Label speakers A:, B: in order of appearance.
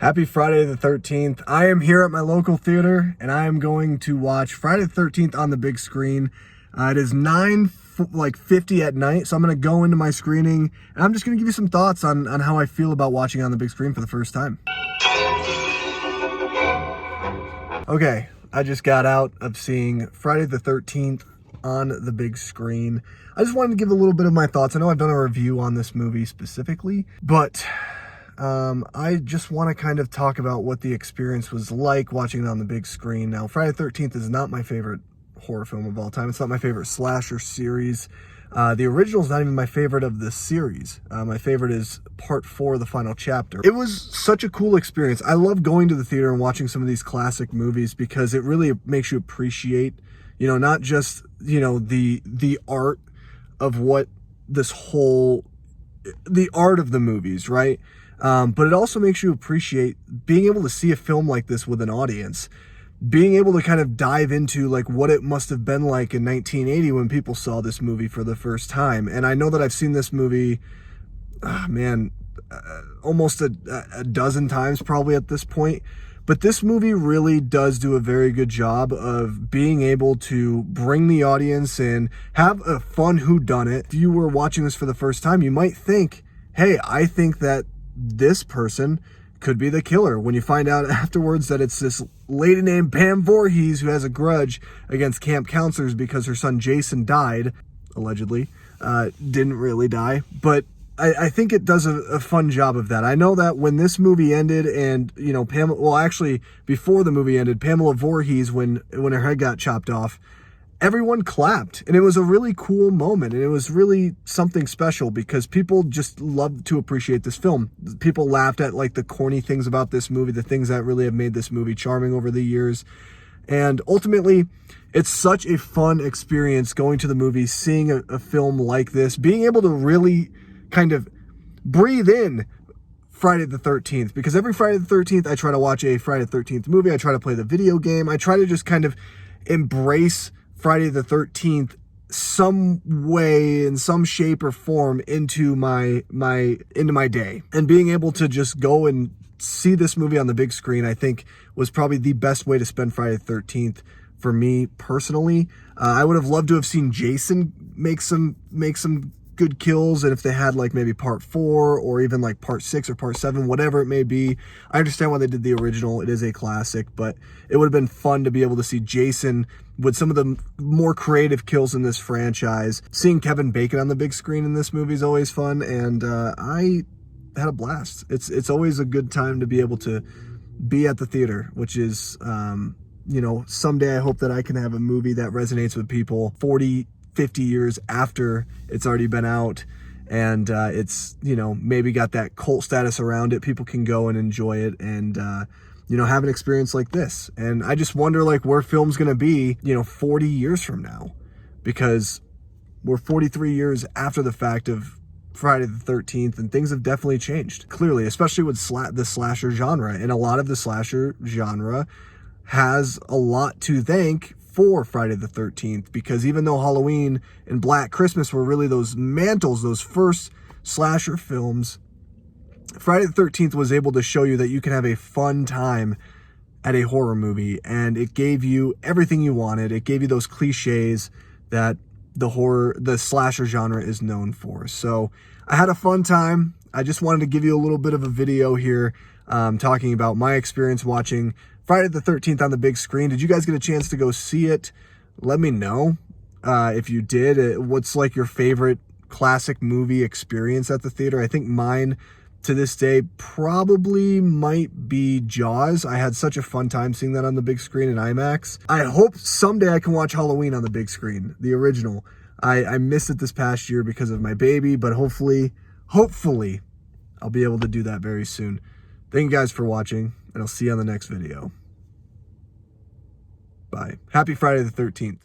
A: Happy Friday the 13th. I am here at my local theater and I am going to watch Friday the 13th on the big screen. It is 9:50 at night, so I'm going to go into my screening and I'm just going to give you some thoughts on how I feel about watching on the big screen for the first time. Okay, I just got out of seeing Friday the 13th on the big screen. I just wanted to give a little bit of my thoughts. I know I've done a review on this movie specifically, but I just want to kind of talk about what the experience was like watching it on the big screen. Now, Friday the 13th is not my favorite horror film of all time. It's not my favorite slasher series. The original is not even my favorite of the series. My favorite is part 4, the final chapter. It was such a cool experience. I love going to the theater and watching some of these classic movies because it really makes you appreciate, not just, the art of what this whole, the art of the movies, right? But it also makes you appreciate being able to see a film like this with an audience, being able to kind of dive into like what it must have been like in 1980 when people saw this movie for the first time. And I know that I've seen this movie, almost a dozen times probably at this point. But this movie really does do a very good job of being able to bring the audience in, have a fun whodunit. If you were watching this for the first time, you might think, hey, I think that this person could be the killer, when you find out afterwards that it's this lady named Pam Voorhees who has a grudge against camp counselors because her son Jason died, allegedly. Didn't really die, but I think it does a fun job of that. I know that when this movie ended and, before the movie ended, Pamela Voorhees, when her head got chopped off, everyone clapped, and it was a really cool moment, and it was really something special because people just loved to appreciate this film. People laughed at like the corny things about this movie, the things that really have made this movie charming over the years. And ultimately, it's such a fun experience going to the movies, seeing a film like this, being able to really kind of breathe in Friday the 13th, because every Friday the 13th, I try to watch a Friday the 13th movie. I try to play the video game. I try to just kind of embrace Friday the 13th some way, in some shape or form, into my day. And being able to just go and see this movie on the big screen, I think, was probably the best way to spend Friday the 13th for me personally. I would have loved to have seen Jason make some good kills, and if they had like maybe part 4 or even like part 6 or part 7, whatever it may be. I understand why they did the original. It is a classic, but it would have been fun to be able to see Jason with some of the more creative kills in this franchise. Seeing Kevin Bacon on the big screen in this movie is always fun, and I had a blast. It's always a good time to be able to be at the theater, which is, someday I hope that I can have a movie that resonates with people 40-50 years after it's already been out, and it's, maybe got that cult status around it. People can go and enjoy it and, have an experience like this. And I just wonder like where film's going to be, 40 years from now, because we're 43 years after the fact of Friday the 13th, and things have definitely changed, clearly, especially with the slasher genre. And a lot of the slasher genre has a lot to thank for Friday the 13th, because even though Halloween and Black Christmas were really those mantles, those first slasher films, Friday the 13th was able to show you that you can have a fun time at a horror movie, and it gave you everything you wanted. It gave you those cliches that the slasher genre is known for. So I had a fun time. I just wanted to give you a little bit of a video here, talking about my experience watching Friday the 13th on the big screen. Did you guys get a chance to go see it? Let me know if you did. What's like your favorite classic movie experience at the theater? I think mine to this day probably might be Jaws. I had such a fun time seeing that on the big screen in IMAX. I hope someday I can watch Halloween on the big screen, the original. I missed it this past year because of my baby, but hopefully I'll be able to do that very soon. Thank you guys for watching, and I'll see you on the next video. Bye. Happy Friday the 13th.